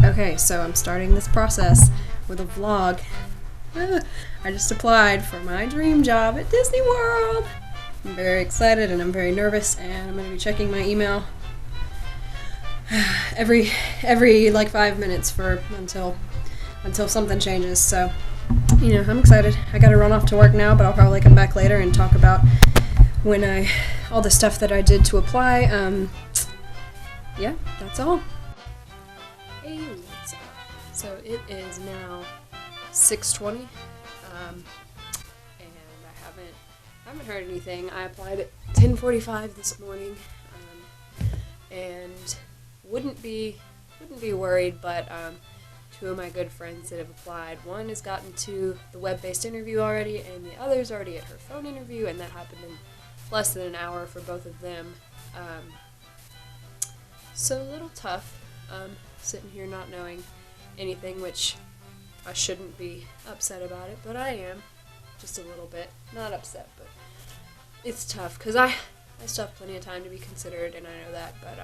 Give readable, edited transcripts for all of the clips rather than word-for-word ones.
Okay, so I'm starting this process with a vlog. I just applied for my dream job at Disney World. I'm very excited and I'm very nervous, and I'm going to be checking my email every like 5 minutes until something changes. So, I'm excited. I got to run off to work now, but I'll probably come back later and talk about all the stuff that I did to apply. Yeah, that's all. Hey, what's up? So it is now 6:20, and I haven't heard anything. I applied at 10:45 this morning, and wouldn't be worried, but two of my good friends that have applied, one has gotten to the web-based interview already, and the other's already at her phone interview, and that happened in less than an hour for both of them. So a little tough, sitting here not knowing anything, which I shouldn't be upset about it, but I am, just a little bit. Not upset, but it's tough, because I still have plenty of time to be considered, and I know that, but,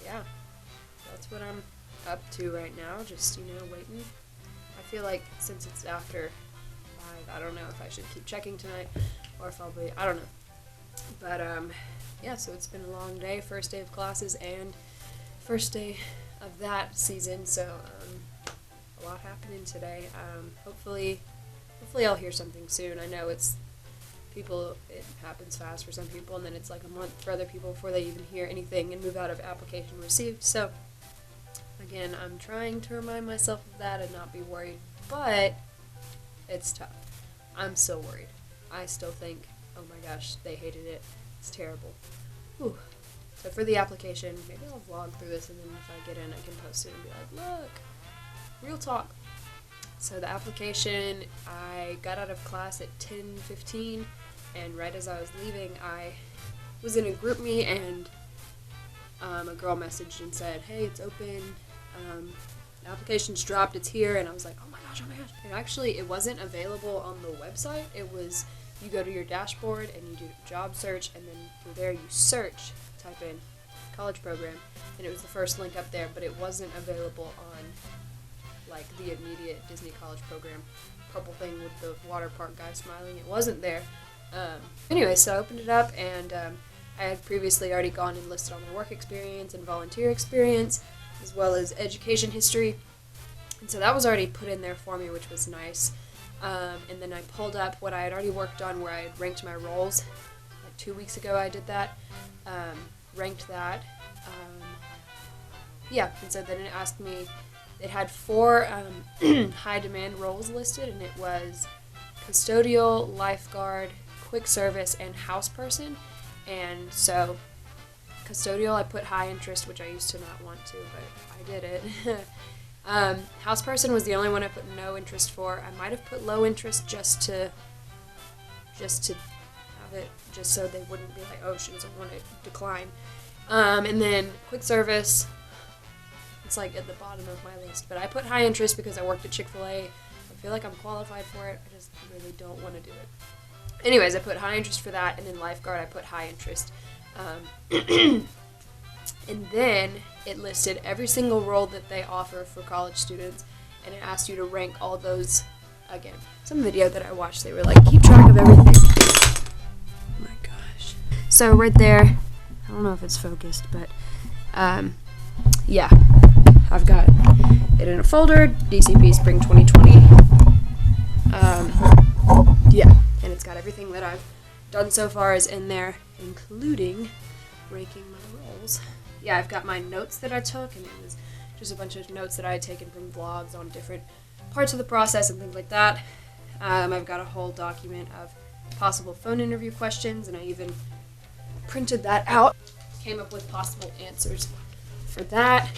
yeah, that's what I'm up to right now, just, waiting. I feel like since it's after 5, I don't know if I should keep checking tonight, or if I don't know. But, yeah, so it's been a long day, first day of classes, and first day of that season, so, a lot happening today. Hopefully I'll hear something soon. I know it happens fast for some people, and then it's like a month for other people before they even hear anything and move out of application received. So, again, I'm trying to remind myself of that and not be worried, but it's tough. I'm still worried. I still think, oh my gosh, they hated it. It's terrible. Whew. So for the application, maybe I'll vlog through this, and then if I get in, I can post it and be like, look, real talk. So the application, I got out of class at 10:15, and right as I was leaving, I was in a group meet, and a girl messaged and said, hey, it's open, the application's dropped, it's here, and I was like, oh my gosh. And actually, it wasn't available on the website. It was, you go to your dashboard, and you do job search, and then through there you search, type in college program, and it was the first link up there, but it wasn't available on like the immediate Disney college program purple thing with the water park guy smiling. It wasn't there. Anyway, so I opened it up, and I had previously already gone and listed all my work experience and volunteer experience, as well as education history, and so that was already put in there for me, which was nice. And then I pulled up what I had already worked on, where I had ranked my roles. Like 2 weeks ago I did that, ranked that. Yeah, and so then it asked me, it had 4 high demand roles listed, and it was custodial, lifeguard, quick service, and house person. And so custodial I put high interest, which I used to not want to, but I did it. House person was the only one I put no interest for. I might have put low interest just to have it, just so they wouldn't be like, oh, she doesn't want to decline. And then quick service, it's like at the bottom of my list, but I put high interest because I worked at Chick-fil-A. I feel like I'm qualified for it. I just really don't want to do it. Anyways, I put high interest for that, and then lifeguard I put high interest. And then it listed every single role that they offer for college students, and it asked you to rank all those. Again, some video that I watched, they were like, keep track of everything. Oh my gosh. So right there, I don't know if it's focused, but yeah, I've got it in a folder, DCP Spring 2020. Yeah, and it's got everything that I've done so far is in there, including ranking my roles. Yeah, I've got my notes that I took, and it was just a bunch of notes that I had taken from vlogs on different parts of the process and things like that. I've got a whole document of possible phone interview questions, and I even printed that out. Came up with possible answers for that.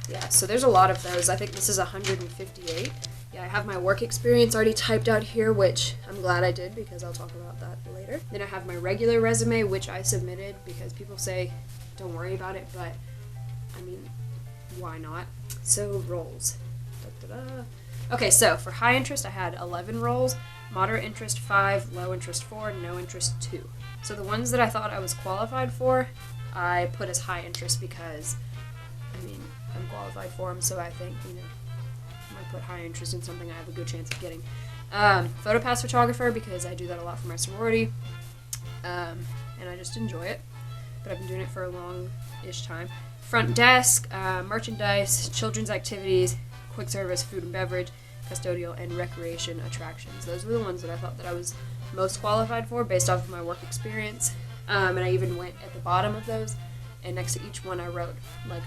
Yeah, so there's a lot of those. I think this is 158. Yeah, I have my work experience already typed out here, which I'm glad I did, because I'll talk about that later. Then I have my regular resume, which I submitted because people say don't worry about it, but I mean, why not? So roles. Okay, so for high interest I had 11 roles, moderate interest 5, low interest 4, no interest 2. So the ones that I thought I was qualified for, I put as high interest because I mean, I'm qualified for them, so I think, you know, I put high interest in something I have a good chance of getting. Photo pass photographer, because I do that a lot for my sorority, and I just enjoy it, but I've been doing it for a long-ish time. Front desk, merchandise, children's activities, quick service, food and beverage, custodial, and recreation attractions. Those were the ones that I thought that I was most qualified for based off of my work experience, and I even went at the bottom of those, and next to each one I wrote, like,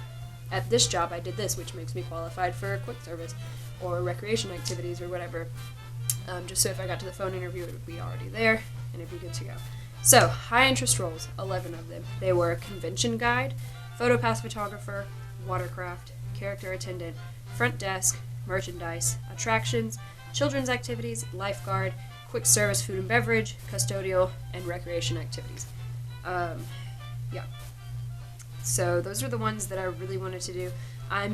at this job I did this, which makes me qualified for quick service or recreation activities or whatever, just so if I got to the phone interview it would be already there and it'd be good to go. So, high interest roles, 11 of them. They were convention guide, photo pass photographer, watercraft, character attendant, front desk, merchandise, attractions, children's activities, lifeguard, quick service, food and beverage, custodial, and recreation activities. Yeah. So those are the ones that I really wanted to do. I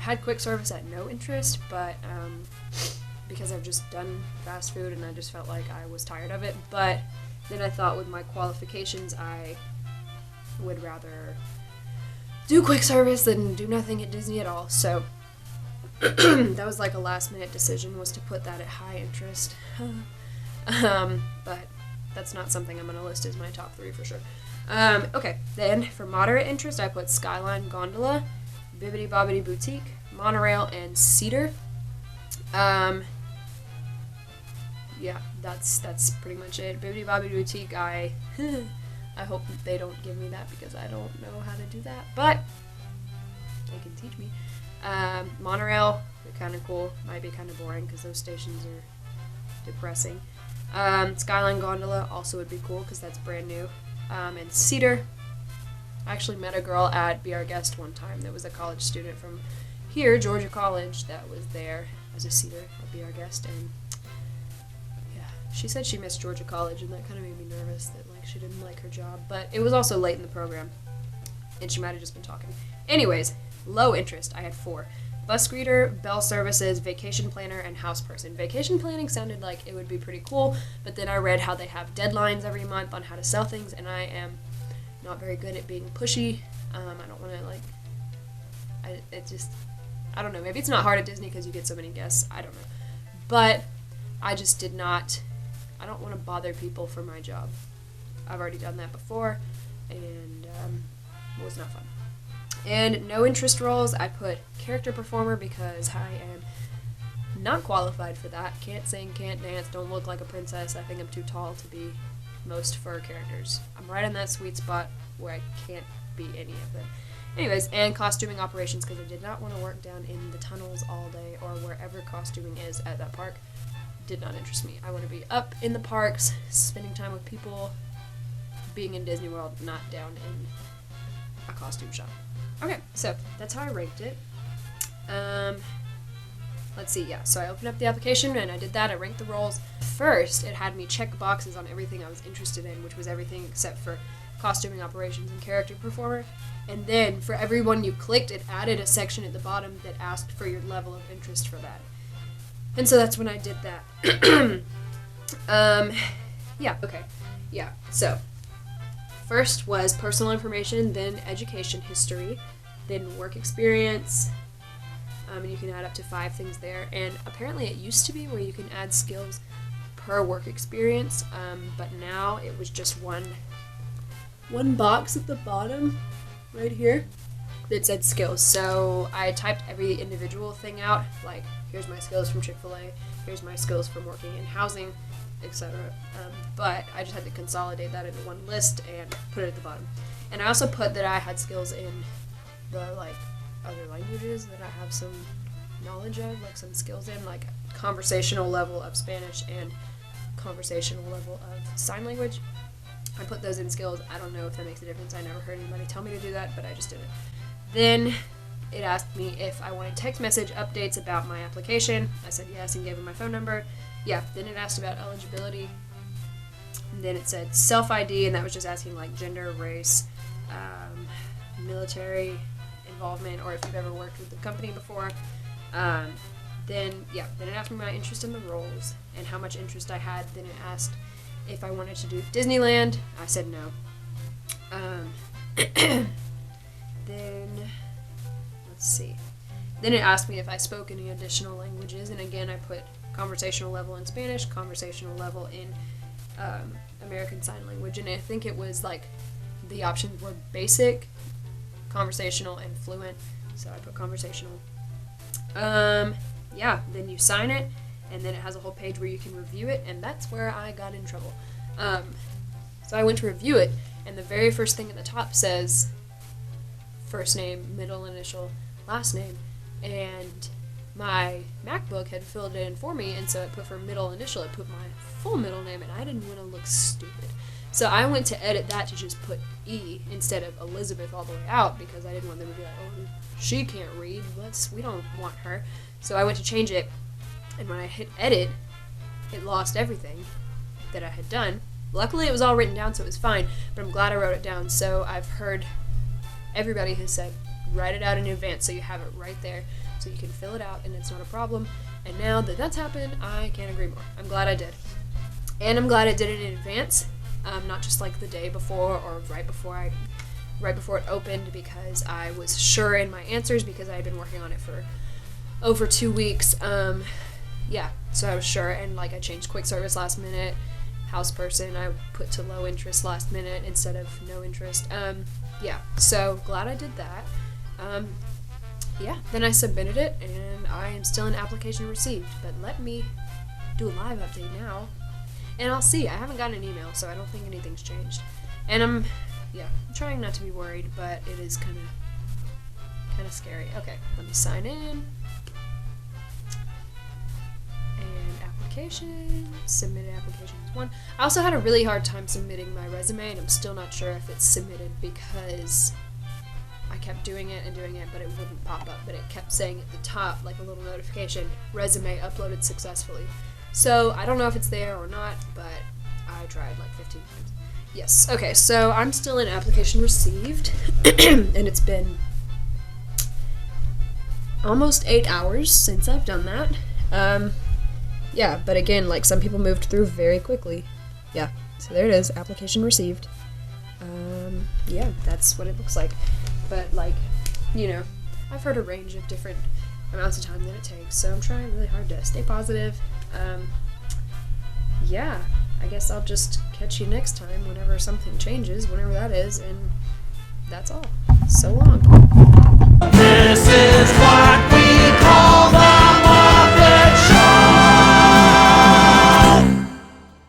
had quick service at no interest, but because I've just done fast food and I just felt like I was tired of it. But then I thought with my qualifications, I would rather do quick service than do nothing at Disney at all. So that was like a last minute decision, was to put that at high interest. But that's not something I'm going to list as my top 3 for sure. Okay, then for moderate interest, I put Skyline Gondola, Bibbidi Bobbidi Boutique, Monorail, and Cedar. Yeah, that's pretty much it. Bibbidi Bobbidi Boutique, I hope they don't give me that because I don't know how to do that, but they can teach me. Monorail, kind of cool. Might be kind of boring because those stations are depressing. Skyline Gondola also would be cool because that's brand new. And Cedar, I actually met a girl at Be Our Guest one time that was a college student from here, Georgia College, that was there as a Cedar at Be Our Guest, and yeah, she said she missed Georgia College, and that kind of made me nervous that like she didn't like her job, but it was also late in the program, and she might have just been talking. Anyways, low interest, I had 4. Bus greeter, bell services, vacation planner, and house person. Vacation planning sounded like it would be pretty cool, but then I read how they have deadlines every month on how to sell things, and I am not very good at being pushy. I don't want to, I don't know, maybe it's not hard at Disney because you get so many guests, I don't know. But I just I don't want to bother people for my job. I've already done that before, and it was not fun. And no interest roles, I put character performer because I am not qualified for that. Can't sing, can't dance, don't look like a princess. I think I'm too tall to be most fur characters. I'm right in that sweet spot where I can't be any of them. Anyways, and costuming operations because I did not want to work down in the tunnels all day or wherever costuming is at that park. Did not interest me. I want to be up in the parks, spending time with people, being in Disney World, not down in a costume shop. Okay, so that's how I ranked it. Let's see, yeah, so I opened up the application and I did that. I ranked the roles. First, it had me check boxes on everything I was interested in, which was everything except for costuming operations and character performer. And then for every one you clicked, it added a section at the bottom that asked for your level of interest for that. And so that's when I did that. Yeah, okay. Yeah, so first was personal information, then education history, then work experience, and you can add up to 5 things there. And apparently it used to be where you can add skills per work experience, but now it was just one box at the bottom right here that said skills. So I typed every individual thing out, like here's my skills from Chick-fil-A, here's my skills from working in housing, etc. But I just had to consolidate that into one list and put it at the bottom. And I also put that I had skills in the other languages that I have some knowledge of, like some skills in, like conversational level of Spanish and conversational level of sign language. I put those in skills. I don't know if that makes a difference. I never heard anybody tell me to do that, but I just did it. Then it asked me if I wanted text message updates about my application. I said yes and gave it my phone number. Yeah, then it asked about eligibility. And then it said self-ID, and that was just asking like gender, race, military involvement, or if you've ever worked with the company before. Then it asked me my interest in the roles and how much interest I had. Then it asked if I wanted to do Disneyland. I said no. Then let's see. Then it asked me if I spoke any additional languages, and again I put conversational level in Spanish, conversational level in American Sign Language, and I think it was like the options were basic, conversational, and fluent, so I put conversational. Yeah, then you sign it, and then it has a whole page where you can review it, and that's where I got in trouble. So I went to review it, and the very first thing at the top says first name, middle initial, last name, and my MacBook had filled it in for me, and so it put for middle initial, it put my full middle name, and I didn't want to look stupid. So I went to edit that to just put E instead of Elizabeth all the way out, because I didn't want them to be like, oh, she can't read, we don't want her. So I went to change it, and when I hit edit, it lost everything that I had done. Luckily it was all written down, so it was fine, but I'm glad I wrote it down. So I've heard everybody has said, write it out in advance so you have it right there, so you can fill it out and it's not a problem. And now that that's happened, I can't agree more. I'm glad I did. And I'm glad I did it in advance, not just like the day before or right before it opened, because I was sure in my answers, because I had been working on it for over 2 weeks. Yeah, so I was sure, and like I changed quick service last minute, house person I put to low interest last minute instead of no interest. Yeah, so glad I did that. Yeah, then I submitted it, and I am still in application received, but let me do a live update now, and I'll see. I haven't gotten an email, so I don't think anything's changed, and I'm trying not to be worried, but it is kind of scary. Okay, let me sign in, and application, submitted applications 1. I also had a really hard time submitting my resume, and I'm still not sure if it's submitted, because I kept doing it, but it wouldn't pop up, but it kept saying at the top, like a little notification, resume uploaded successfully. So I don't know if it's there or not, but I tried like 15 times. Yes, okay, so I'm still in application received, and it's been almost 8 hours since I've done that. Yeah, but again, like some people moved through very quickly. Yeah, so there it is, application received. Yeah, that's what it looks like. But like, I've heard a range of different amounts of time that it takes, so I'm trying really hard to stay positive. Yeah, I guess I'll just catch you next time whenever something changes, whenever that is, and that's all. So long. This is